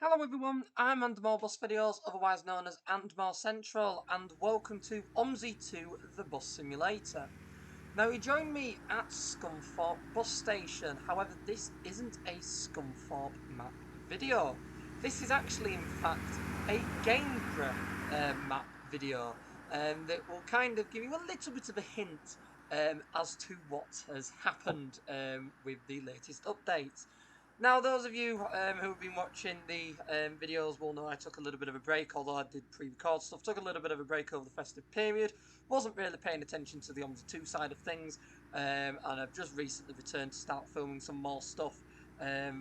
Hello everyone, I'm Andmore Videos, otherwise known as Andmore Central, and welcome to OMSI 2, the bus simulator. Now you join me at Scunthorpe bus station, however this isn't a Scunthorpe map video. This is actually in fact a Gainsborough map video that will kind of give you a little bit of a hint as to what has happened with the latest updates. Now, those of you who have been watching the videos will know I took a little bit of a break, although I did pre-record stuff. Took a little bit of a break over the festive period. Wasn't really paying attention to the OMSI 2 side of things, and I've just recently returned to start filming some more stuff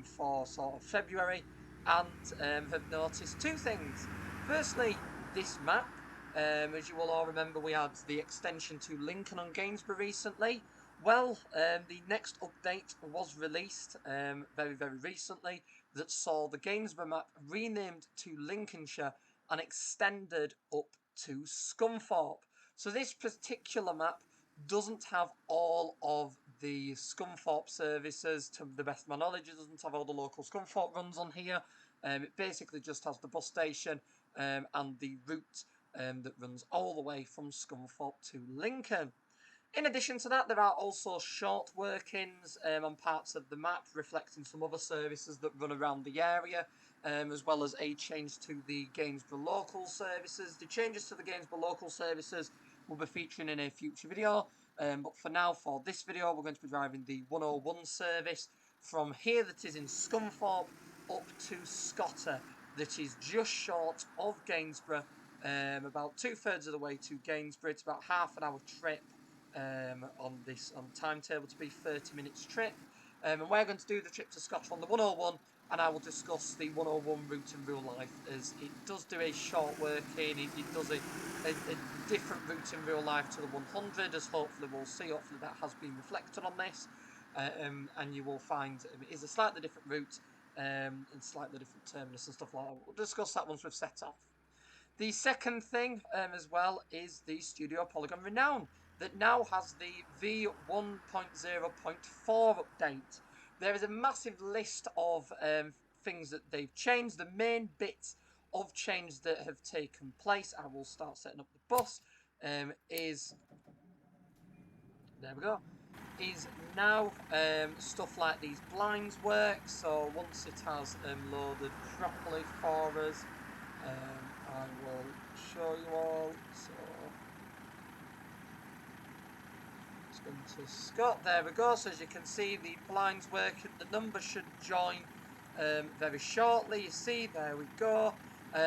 for sort of February, and have noticed two things. Firstly, this map. As you will all remember, we had the extension to Lincoln on Gainsborough recently. Well, the next update was released very, very recently that saw the Gainsborough map renamed to Lincolnshire and extended up to Scunthorpe. So this particular map doesn't have all of the Scunthorpe services. To the best of my knowledge, it doesn't have all the local Scunthorpe runs on here. It basically just has the bus station and the route that runs all the way from Scunthorpe to Lincoln. In addition to that, there are also short workings on parts of the map reflecting some other services that run around the area, as well as a change to the Gainsborough local services. The changes to the Gainsborough local services will be featuring in a future video, but for now, for this video, we're going to be driving the 101 service from here that is in Scunthorpe up to Scotland, that is just short of Gainsborough, about 2/3 of the way to Gainsborough. It's about half an hour trip on timetable to be 30 minutes trip, and we're going to do the trip to Scotland on the 101, and I will discuss the 101 route in real life, as it does do a short working. It does a different route in real life to the 100, as hopefully we'll see. Hopefully that has been reflected on this, and you will find it is a slightly different route and slightly different terminus and stuff like that. We'll discuss that once we've set off. The second thing as well is the Studio Polygon Renown that now has the v1.0.4 update. There is a massive list of things that they've changed. The main bits of change that have taken place, I will start setting up the bus, is now stuff like these blinds work. So once it has loaded properly for us, I will show you all. So it's going to Scott. There we go. So as you can see, the blinds work. The number should join very shortly. You see, there we go.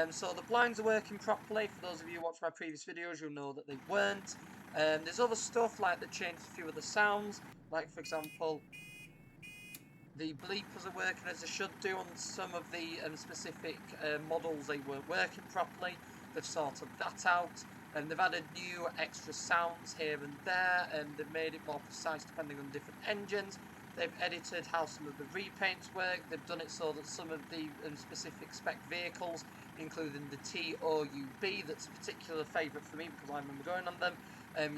So the blinds are working properly. For those of you who watched my previous videos, you'll know that they weren't. There's other stuff like that changed a few of the sounds. Like, for example, the bleepers are working as they should do. On some of the specific models, they weren't working properly. They've sorted that out. And they've added new extra sounds here and there, and they've made it more precise depending on different engines. They've edited how some of the repaints work. They've done it so that some of the specific spec vehicles, including the TOUB, that's a particular favourite for me because I remember going on them,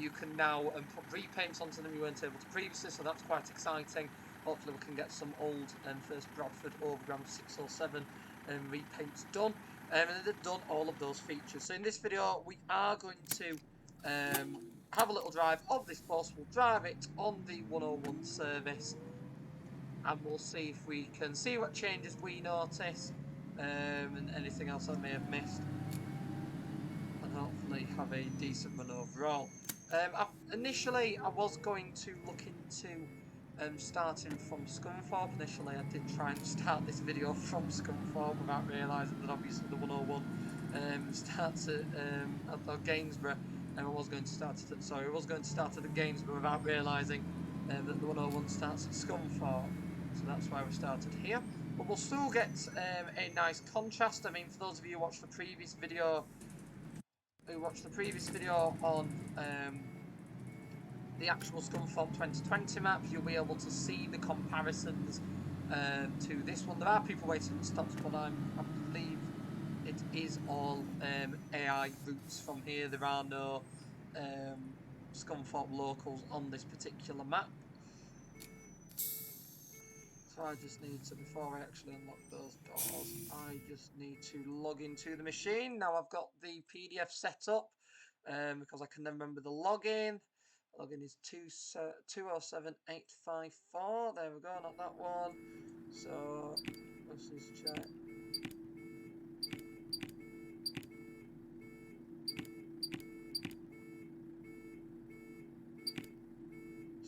you can now put repaints onto them you weren't able to previously, so that's quite exciting. Hopefully we can get some old First Bradford Overground 607 repaints done. And they've done all of those features. So in this video, we are going to have a little drive of this bus. We'll drive it on the 101 service, and we'll see if we can see what changes we notice, and anything else I may have missed, and hopefully have a decent run overall. Initially, I was going to look into starting from Scunthorpe. Initially, I did try and start this video from Scunthorpe without realising that obviously the 101 starts at Gainsborough, and I was going to start at Gainsborough without realising that the 101 starts at Scunthorpe. So that's why we started here. But we'll still get a nice contrast. I mean, for those of you who watched the previous video, on the actual Scunthorpe 2020 map, you'll be able to see the comparisons to this one. There are people waiting at the stops, but I believe it is all AI routes from here. There are no Scunthorpe locals on this particular map. So I just need to, before I actually unlock those doors, I just need to log into the machine. Now I've got the PDF set up because I can then remember the login. Login is 207854. There we go, not that one. So let's just check.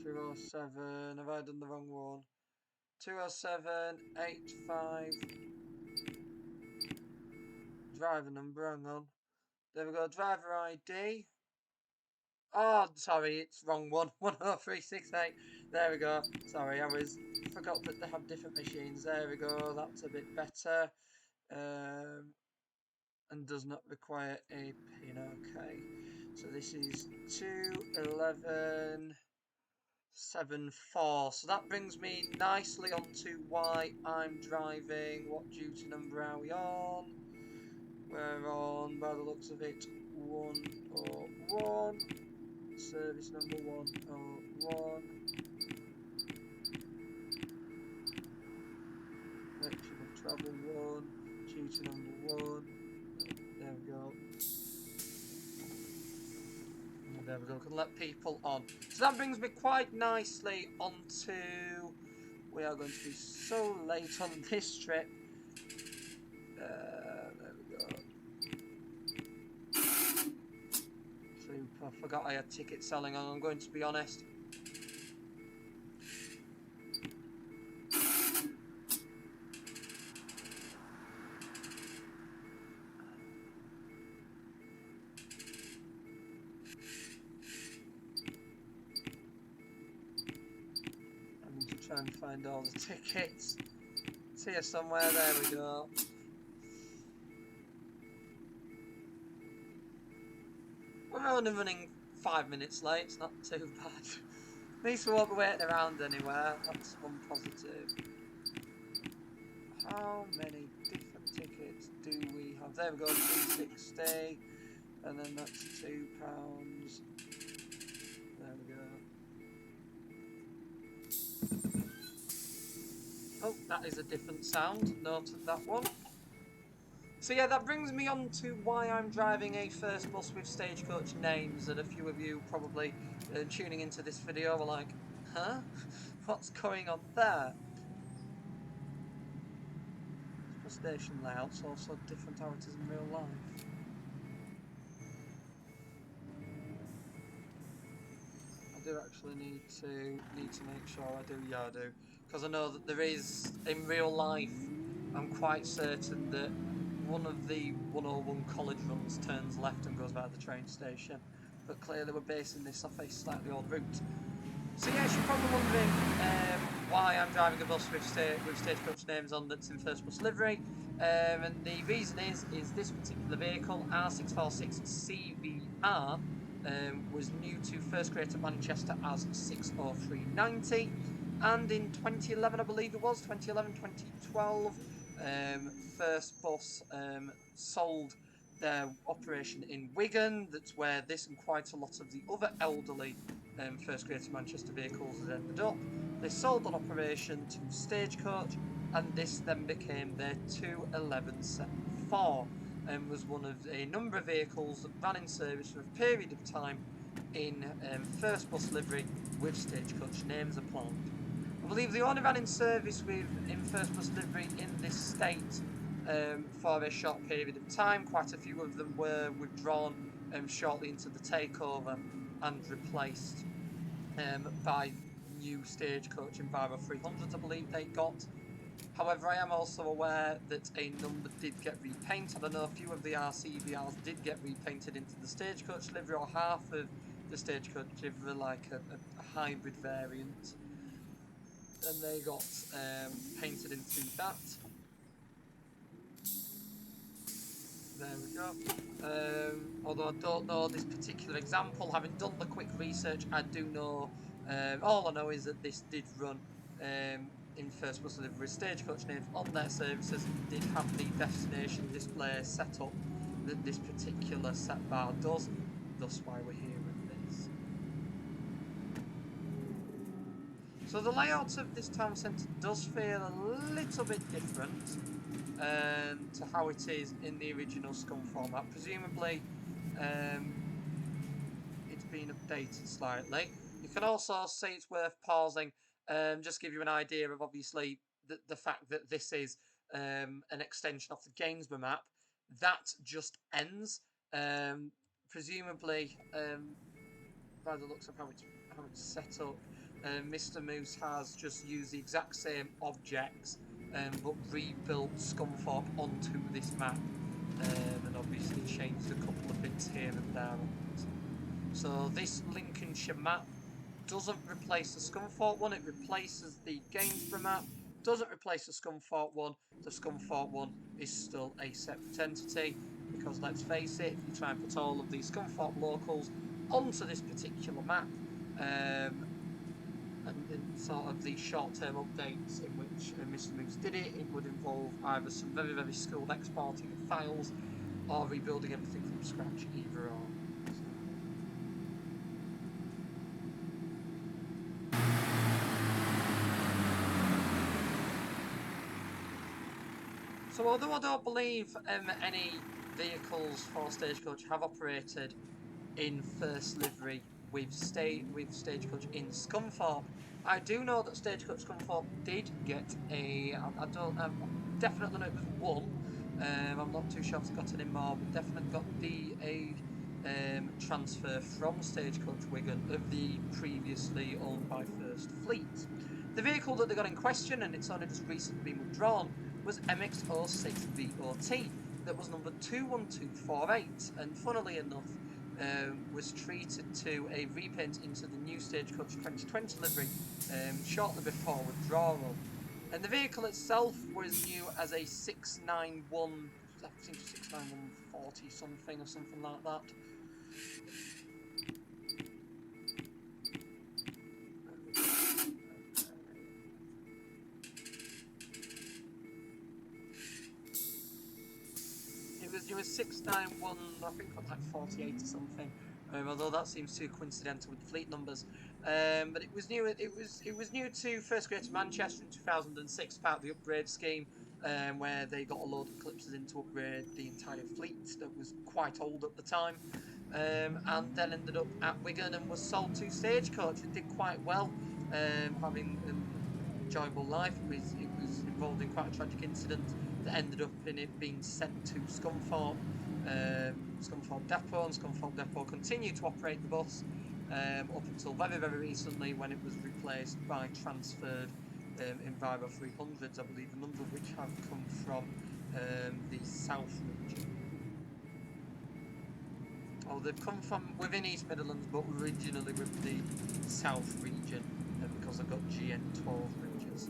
207. Have I done the wrong one? 20785. Driver number, hang on. There we go, driver ID. Oh, sorry, it's wrong one. 10368. There we go. Sorry, forgot that they have different machines. There we go, that's a bit better. And does not require a pin. Okay. So this is 21174. So that brings me nicely onto why I'm driving. What duty number are we on? We're on, by the looks of it, 101. Service number 101. Direction of travel 1. Duty number 1. There we go. There we go. Can let people on. So that brings me quite nicely onto. We are going to be so late on this trip. There we go. Super. I forgot I had ticket selling on. I'm going to be honest. Try and find all the tickets. It's here somewhere, there we go. We're only running 5 minutes late, it's not too bad. At least we won't be waiting around anywhere, that's one positive. How many different tickets do we have? There we go, 260, and then that's £2. There we go. Oh, that is a different sound. Noted that one. So yeah, that brings me on to why I'm driving a first bus with Stagecoach names, and a few of you probably tuning into this video were like, huh? What's going on there? Bus station layout's also different how it is in real life. I do actually need to make sure I do, yeah I do. Because I know that there is, in real life, I'm quite certain that one of the 101 college runs turns left and goes by the train station. But clearly we're basing this off a slightly old route. So yes, you're probably wondering why I'm driving a bus with Stagecoach names on that's in first bus livery. And the reason is this particular vehicle, R646CVR, was new to first created at Manchester as 60390, and in 2011 I believe it was, 2012, First Bus sold their operation in Wigan. That's where this and quite a lot of the other elderly first created Manchester vehicles had ended up. They sold that operation to Stagecoach, and this then became their 21174. And was one of a number of vehicles that ran in service for a period of time in first bus livery with Stagecoach names applied. I believe they only ran in service in first bus livery in this state for a short period of time. Quite a few of them were withdrawn shortly into the takeover and replaced by new Stagecoach Enviro 300s, I believe they got. However, I am also aware that a number did get repainted. I know a few of the RCVRs did get repainted into the Stagecoach livery, or half of the Stagecoach livery, like a hybrid variant. And they got painted into that. There we go. Although I don't know this particular example, having done the quick research, I do know, all I know is that this did run in first bus livery. Stagecoach names on their services did have the destination display set up that this particular set bar does, thus why we're here with this. So the layout of this town centre does feel a little bit different to how it is in the original Scunthorpe map. Presumably, it's been updated slightly. You can also say it's worth pausing, just give you an idea of obviously the fact that this is an extension of the Gainsborough map. That just ends, presumably, by the looks of how it's set up. Mr. Moose has just used the exact same objects, but rebuilt Scunthorpe onto this map, and obviously changed a couple of bits here and there on it. So this Lincolnshire map doesn't replace the Scunthorpe one, it replaces the Gainsborough map, doesn't replace the Scunthorpe one. The Scunthorpe one is still a separate entity, because let's face it, if you try and put all of these Scunthorpe locals onto this particular map, and in sort of the short-term updates in which Mr. Moose did it, it would involve either some very, very skilled exporting of files or rebuilding everything from scratch, either or. So although I don't believe any vehicles for Stagecoach have operated in first livery with Stagecoach in Scunthorpe, I do know that Stagecoach Scunthorpe did get a. I definitely know it was one. I'm not too sure if it's got any more, but definitely got a transfer from Stagecoach Wigan of the previously owned by First Fleet. The vehicle that they got in question, and it's only just recently been withdrawn, was MX06VOT that was number 21248, and funnily enough, was treated to a repaint into the new Stagecoach 2020 livery shortly before withdrawal. And the vehicle itself was new as a 691, I think 69140 something or something like that. It was 691, I think like 48 or something. Although that seems too coincidental with the fleet numbers. But it was new. It was new to First Greater Manchester in 2006, part of the upgrade scheme, where they got a load of Eclipses in to upgrade the entire fleet that was quite old at the time, and then ended up at Wigan and was sold to Stagecoach. It did quite well, having an enjoyable life. It was involved in quite a tragic incident that ended up in it being sent to Scunthorpe Depot, and Scunthorpe Depot continued to operate the bus up until very, very recently, when it was replaced by transferred Enviro 300s, I believe, a number of which have come from the South region. Oh, they've come from within East Midlands, but originally with the South region, because they've got GN12 bridges.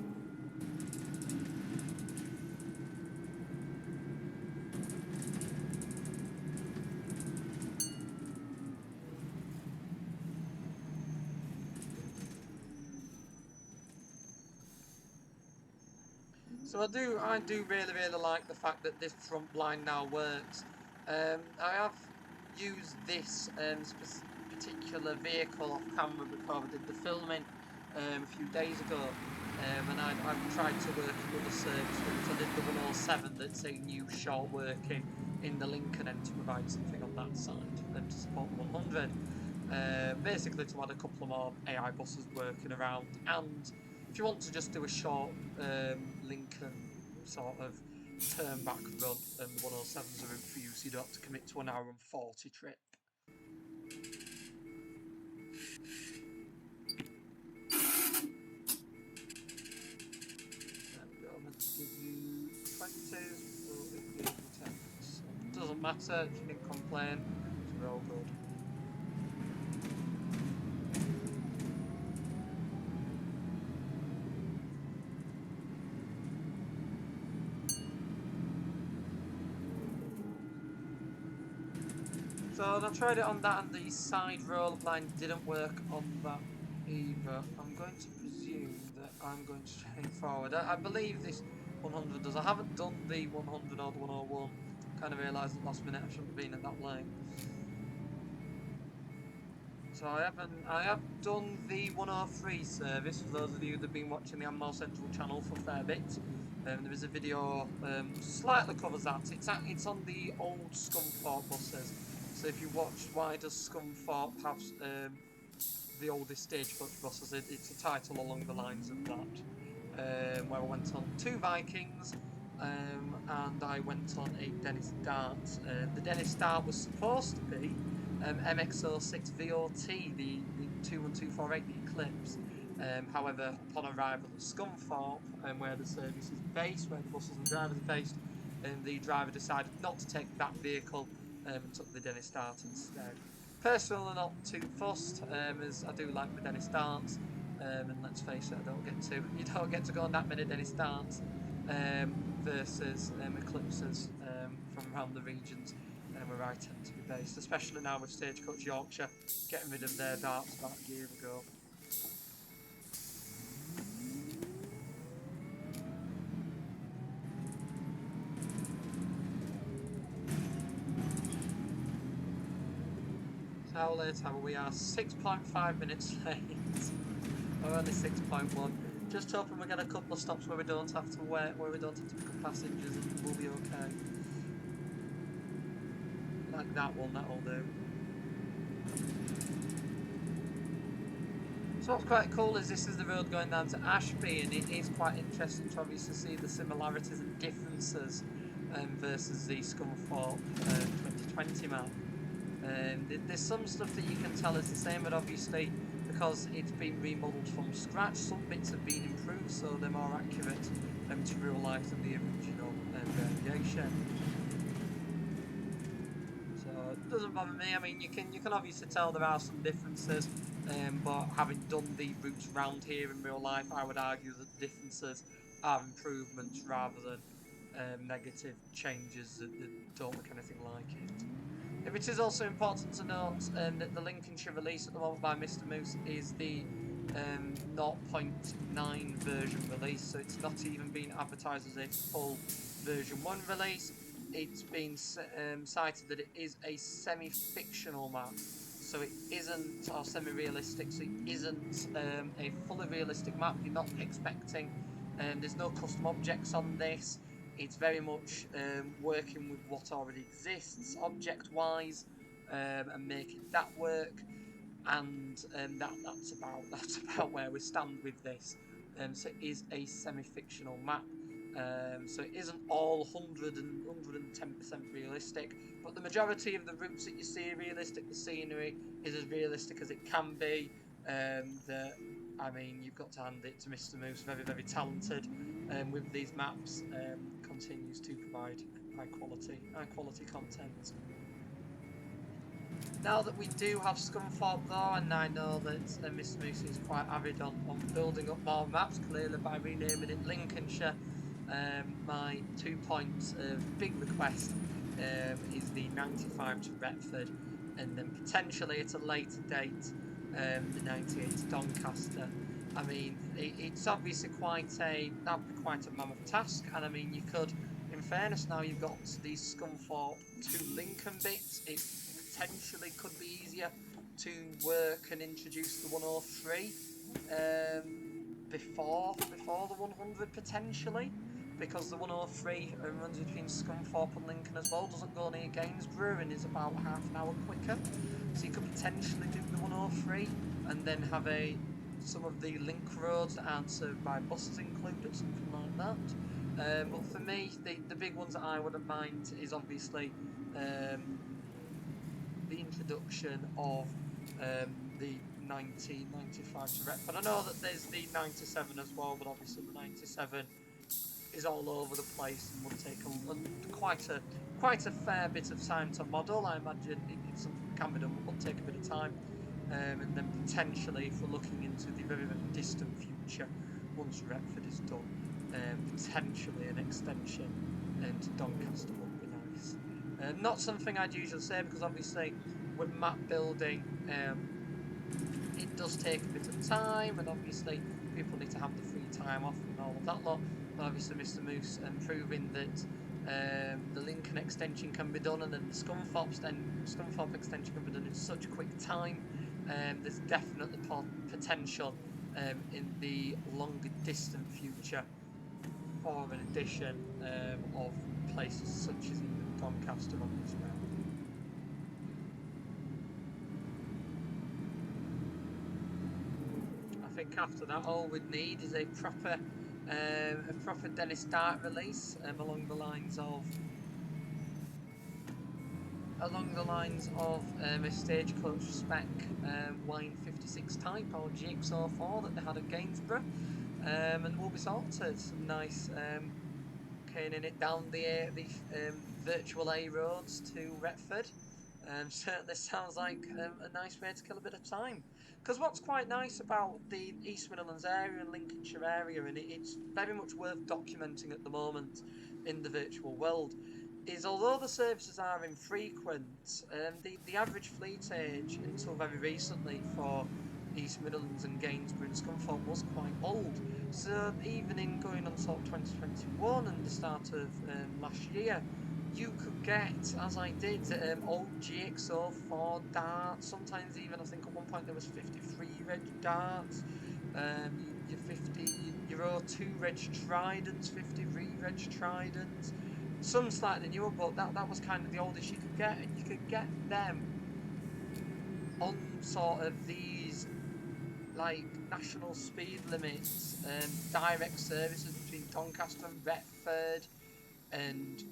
So I do really, really like the fact that this front blind now works. I have used this particular vehicle off camera before I did the filming a few days ago, and I've tried to work another service with it. I did the 107 that's a new short working in the Lincoln end to provide something on that side and to support the 100. Basically to add a couple of more AI buses working around, and if you want to just do a short Lincoln sort of turn back run, the 107's a route for you, so you don't have to commit to an hour and 40 trip. There we go, I'm meant to give you 20s, but it gave me 10s. So doesn't matter if you didn't complain, so we're all good. So I tried it on that, and the side roll line didn't work on that either. I'm going to presume that I'm going straight forward. I believe this 100 does. I haven't done the 100 or the 101. Kind of realised at the last minute I shouldn't have been at that lane. So I have done the 103 service for those of you that have been watching the Ammo Central channel for a fair bit. There is a video slightly covers that. It's on the old Scunthorpe buses. So if you watched Why Does Scunthorpe Have the Oldest Stagecoach Buses, it's a title along the lines of that. Where I went on 2 Vikings and I went on a Dennis Dart. The Dennis Dart was supposed to be MX-06 VOT, the 21248, the Eclipse. However, upon arrival at Scunthorpe, where the service is based, where the buses and drivers are based, the driver decided not to take that vehicle and took the Dennis Dart instead. Personally, not too fussed, as I do like the Dennis Darts, and let's face it, you don't get to go on that many Dennis Darts versus Eclipses from around the regions where I tend to be based, especially now with Stagecoach Yorkshire getting rid of their darts about a year ago. So how late are we? We are 6.5 minutes late. Or only 6.1. Just hoping we get a couple of stops where we don't have to wait, where we don't have to pick up passengers, and we'll be okay. Like that one, that'll do. So what's quite cool is this is the road going down to Ashby, and it is quite interesting to obviously see the similarities and differences versus the Scunthorpe 2020 map. There's some stuff that you can tell is the same, but obviously because it's been remodelled from scratch, some bits have been improved so they're more accurate to real life than the original variation. So it doesn't bother me. I mean, you can obviously tell there are some differences, but having done the routes around here in real life, I would argue that the differences are improvements rather than negative changes that don't look anything like it. It is also important to note that the Lincolnshire release at the moment by Mr. Moose is the 0.9 version release, so it's not even been advertised as a full version 1 release. It's been cited that it is a semi-fictional map, so it isn't, or semi-realistic, so it isn't a fully realistic map. You're not expecting, there's no custom objects on this. It's very much working with what already exists object-wise and making that work, and that's about where we stand with this. So it is a semi-fictional map. So it isn't all 100 and 110% realistic, but the majority of the routes that you see are realistic. The scenery is as realistic as it can be. I mean, you've got to hand it to Mr. Moose, very, very talented with these maps, continues to provide high quality content. Now that we do have Scunthorpe though, and I know that Mr. Moose is quite avid on building up more maps, clearly by renaming it Lincolnshire, my 2 points of big request is the 95 to Retford, and then potentially at a later date the 98 to Doncaster. I mean, it's obviously that'd be quite a mammoth task, and I mean, you could, in fairness, now you've got these Scunthorpe to Lincoln bits, it potentially could be easier to work and introduce the 103 before the 100 potentially, because the 103 runs between Scunthorpe and Lincoln as well, doesn't go near Gainsborough and is about half an hour quicker, so you could potentially do the 103 and then have some of the link roads that aren't served by buses included, something like that. But for me, the big ones that I wouldn't mind is obviously the introduction of the 90, 95 to Retford. I know that there's the 97 as well, but obviously the 97 is all over the place and would take quite a fair bit of time to model. I imagine it's something that can be done, but will take a bit of time. And then potentially, if we're looking into the very, very distant future, once Retford is done, potentially an extension to Doncaster would be nice. Not something I'd usually say, because obviously with map building it does take a bit of time, and obviously people need to have the free time off and all of that lot. But obviously Mr. Moose proving that the Lincoln extension can be done, and then the Scunthorpe extension can be done in such quick time, there's definitely potential in the longer distant future for an addition of places such as even Doncaster on this route. I think after that, all we'd need is a proper Dennis Dart release along the lines of a Stagecoach spec Wine 56 type or GX04 that they had at Gainsborough, and we'll be sorted. Some nice caning it down the virtual A roads to Retford. Certainly sounds like a nice way to kill a bit of time. Because what's quite nice about the East Midlands area and Lincolnshire area, and it's very much worth documenting at the moment in the virtual world, is although the services are infrequent, the average fleet age until very recently for East Midlands and Gainsborough and Scunthorpe was quite old. So even in going on sort of 2021 and the start of last year, you could get, as I did, old GX04 darts. Sometimes even I think at one point there was 53 reg darts. Your O2 reg Tridents, 53 reg Tridents. Some slightly newer, but that was kind of the oldest you could get, and you could get them on sort of these like national speed limits, direct services between Doncaster and Retford and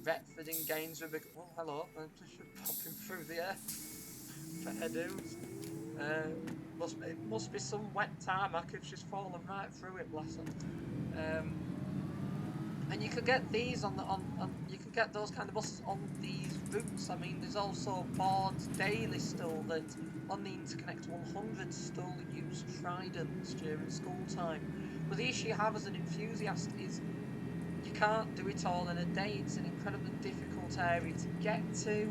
Gainsborough. Oh, hello, I'm just popping through the air. Fair dues. Must be some wet tarmac if she's fallen right through it, bless her. And you could get these you could get those kind of buses on these routes. I mean, there's also boards daily still that on the Interconnect 100 still use Tridents during school time. But the issue you have as an enthusiast is you can't do it all in a day. It's an incredibly difficult area to get to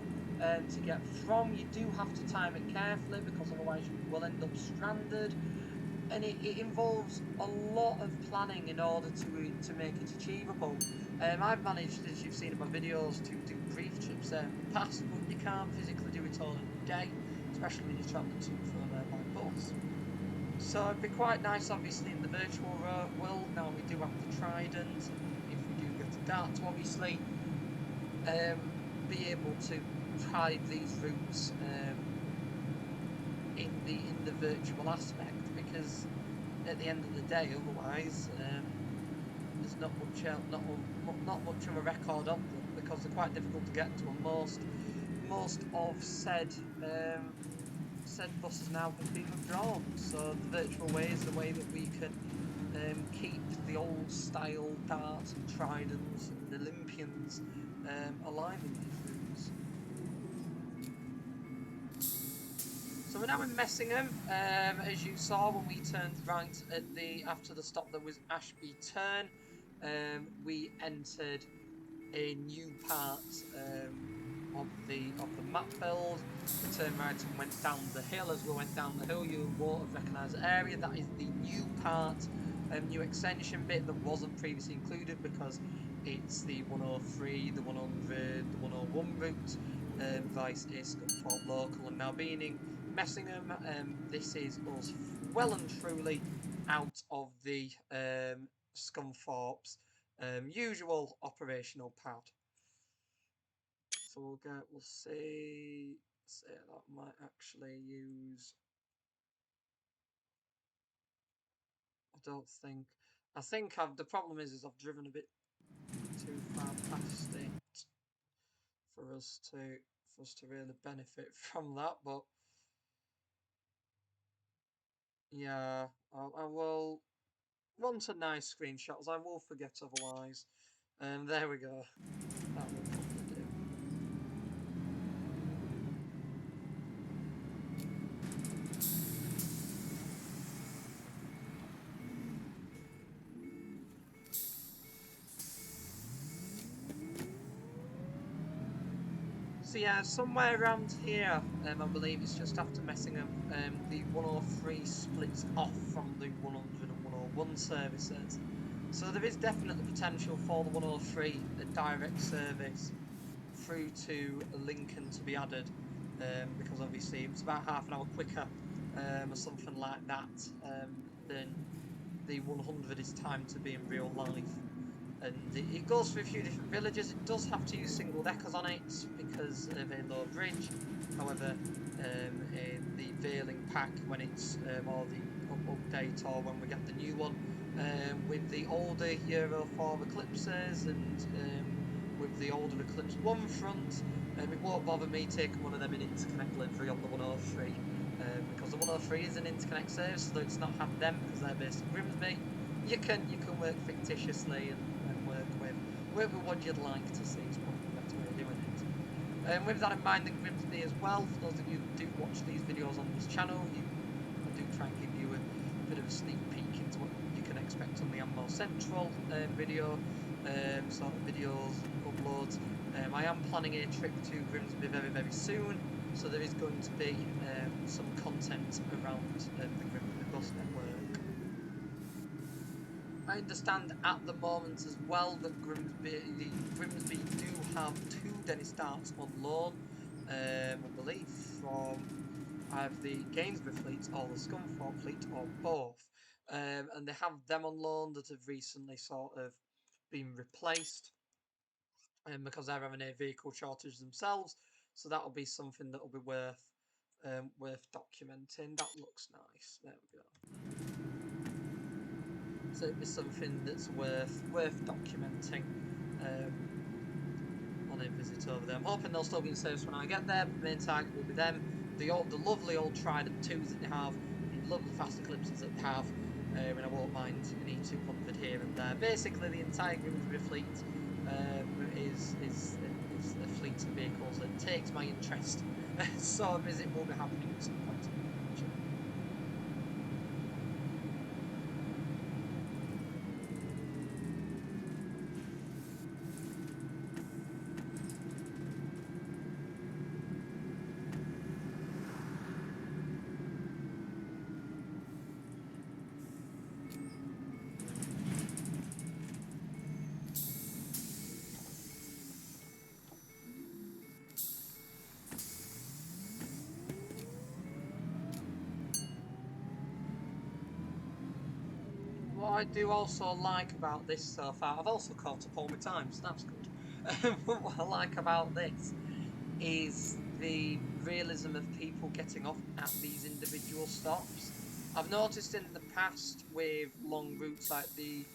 get from. You do have to time it carefully because otherwise you will end up stranded. And it involves a lot of planning in order to make it achievable. I've managed, as you've seen in my videos, to do brief trips there in the past, but you can't physically do it all in a day, especially when you're travelling to and from there by bus. So it'd be quite nice, obviously, in the virtual world. Now we do have the Trident, if we do get a dart, to obviously be able to hide these routes in the virtual aspect. Because at the end of the day, otherwise, there's not much of a record of them because they're quite difficult to get to, and most of said buses now have been withdrawn. So the virtual way is the way that we can keep the old style darts and Tridents and Olympians alive in these routes. So we're now in Messingham. As you saw when we turned right after the stop that was Ashby Turn, we entered a new part of the map build. We turned right and went down the hill. As we went down the hill, you will have recognised the area. That is the new part, new extension bit that wasn't previously included because it's the 103, the 100, the 101 route, vice a Scunthorpe local, and now being in Messingham, this is us well and truly out of the Scunthorpe's usual operational pad. So we'll say that might actually use. I think the problem is I've driven a bit too far past it for us to really benefit from that, but. Yeah, I will want to nice screenshots. I will forget otherwise. There we go. That will probably do. So yeah, somewhere around here, I believe it's just after Messingham, the 103 splits off from the 100 and 101 services. So there is definitely potential for the 103, a direct service through to Lincoln to be added, because obviously it's about half an hour quicker or something like that, then the 100 is timed to be in real life. And it goes through a few different villages. It does have to use single deckers on it because of a low bridge. However, in the veiling pack, when it's or the update, or when we get the new one, with the older Euro 4 Eclipses and with the older Eclipse 1 front, it won't bother me taking one of them in interconnect livery on the 103, because the 103 is an interconnect service, so it's not had them because they're based in Grimsby. You can work fictitiously and work with what you'd like to see. Is probably the better way of doing it. With that in mind, then Grimsby as well. For those of you who do watch these videos on this channel, I do try and give you a bit of a sneak peek into what you can expect on the Ammo Central video, sort of videos, uploads. I am planning a trip to Grimsby very, very soon, so there is going to be some content around the Grimsby bus network. I understand at the moment as well that Grimsby do have 2 Dennis Darts on loan, I believe from either the Gainsborough fleet or the Scunthorpe fleet, or both, and they have them on loan that have recently sort of been replaced, because they're having a vehicle shortage themselves, so that'll be something that'll be worth documenting. That looks nice. There we go. So it'd be something that's worth documenting on a visit over there. I'm hoping they'll still be in service when I get there, but the main target will be them. The lovely old Trident 2s that they have, the lovely fast Eclipses that they have, and I won't mind an E200 here and there. Basically, the entire Grimsby fleet is a fleet of vehicles that takes my interest. So a visit will be happening at some point in the future. What I do also like about this so far, I've also caught up all my time, so that's good. What I like about this is the realism of people getting off at these individual stops. I've noticed in the past with long routes like the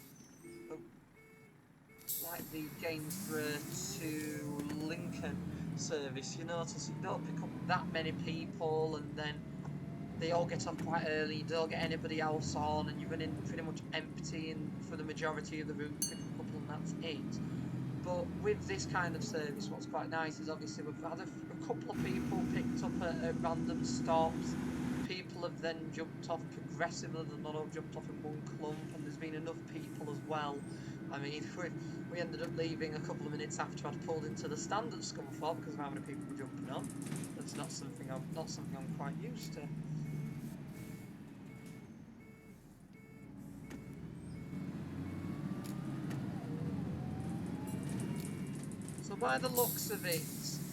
Gainsborough to Lincoln service, you notice you don't pick up that many people, and then they all get off quite early, you don't get anybody else on, and you're running pretty much empty for the majority of the route, pick up a couple and that's it. But with this kind of service, what's quite nice is obviously we've had a couple of people picked up at random stops. People have then jumped off progressively, they've not all jumped off in one clump, and there's been enough people as well. I mean, we ended up leaving a couple of minutes after I'd pulled into the stand at Scunthorpe because of how many people were jumping on. That's not something I'm quite used to. So by the looks of it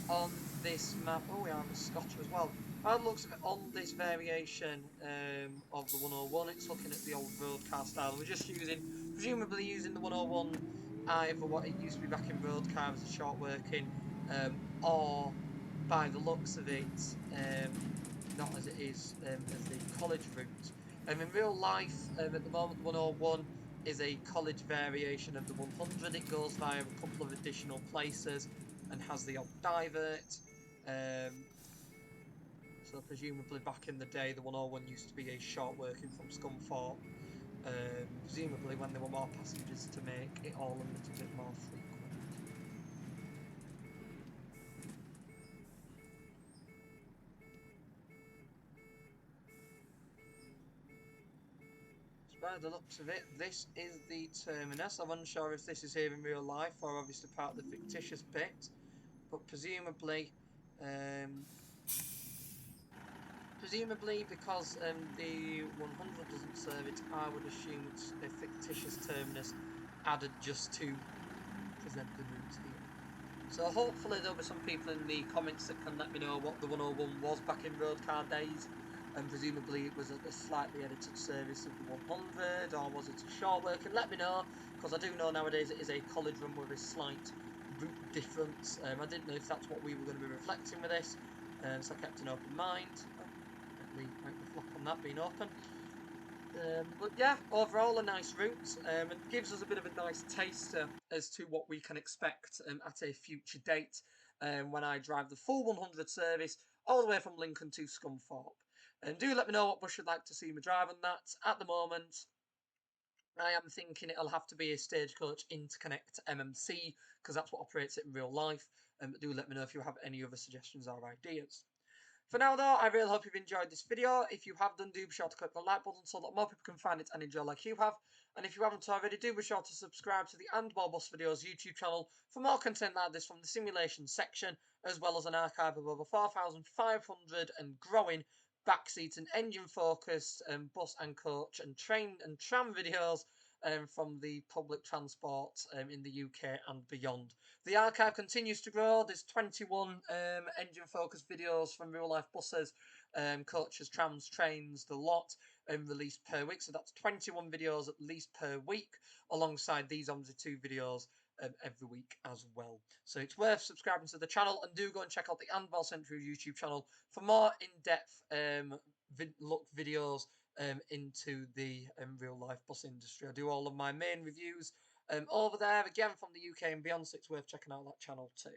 on this map, oh we are in Scotch as well. By the looks of it on this variation of the 101, it's looking at the old road car style. We're just presumably using the 101 either what it used to be back in road car as a short working, or by the looks of it, not as it is as the college route. In real life, at the moment, the 101 is a college variation of the 100. It goes via a couple of additional places and has the odd divert. So presumably back in the day, the 101 used to be a short working from Scunthorpe. Presumably when there were more passengers to make it all a little bit more frequent. By the looks of it, this is the terminus. I'm unsure if this is here in real life or obviously part of the fictitious bit, but presumably because the 100 doesn't serve it, I would assume it's a fictitious terminus added just to present the route here. So hopefully there'll be some people in the comments that can let me know what the 101 was back in road car days. and presumably it was a slightly edited service of the 100, or was it a short work? And let me know, because I do know nowadays it is a college run with a slight route difference. I didn't know if that's what we were going to be reflecting with this, so I kept an open mind. Might be flop on that being open. But yeah, overall a nice route, and gives us a bit of a nice taster as to what we can expect at a future date when I drive the full 100 service all the way from Lincoln to Scunthorpe. And do let me know what bus you'd like to see me drive on that. At the moment, I am thinking it'll have to be a Stagecoach Interconnect MMC, because that's what operates it in real life. But do let me know if you have any other suggestions or ideas. For now though, I really hope you've enjoyed this video. If you have done, do be sure to click the like button so that more people can find it and enjoy like you have. And if you haven't already, do be sure to subscribe to the And More Bus Videos YouTube channel for more content like this from the simulation section, as well as an archive of over 4,500 and growing backseat and engine focused bus and coach and train and tram videos from the public transport in the UK and beyond. The archive continues to grow. There's 21 engine focused videos from real life buses, coaches, trams, trains, the lot released per week. So that's 21 videos at least per week, alongside these OMSI 2 videos every week as well. So it's worth subscribing to the channel, and do go and check out the Handball Central YouTube channel for more in-depth look videos into the real life bus industry. I do all of my main reviews over there, again from the UK and beyond, so it's worth checking out that channel too.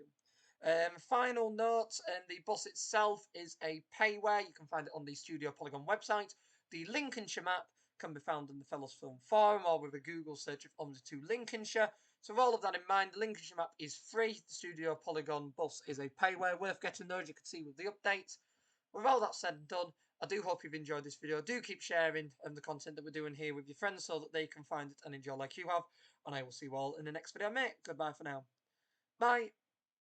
Final note, the bus itself is a payware. You can find it on the Studio Polygon website. The Lincolnshire map can be found in the Fellows Film Forum, or with a Google search of OMSI 2 Lincolnshire. So with all of that in mind, the Lincolnshire map is free. The Studio Polygon bus is a payware, worth getting though, as you can see with the updates. With all that said and done, I do hope you've enjoyed this video. Do keep sharing the content that we're doing here with your friends so that they can find it and enjoy like you have. And I will see you all in the next video, mate. Goodbye for now. Bye.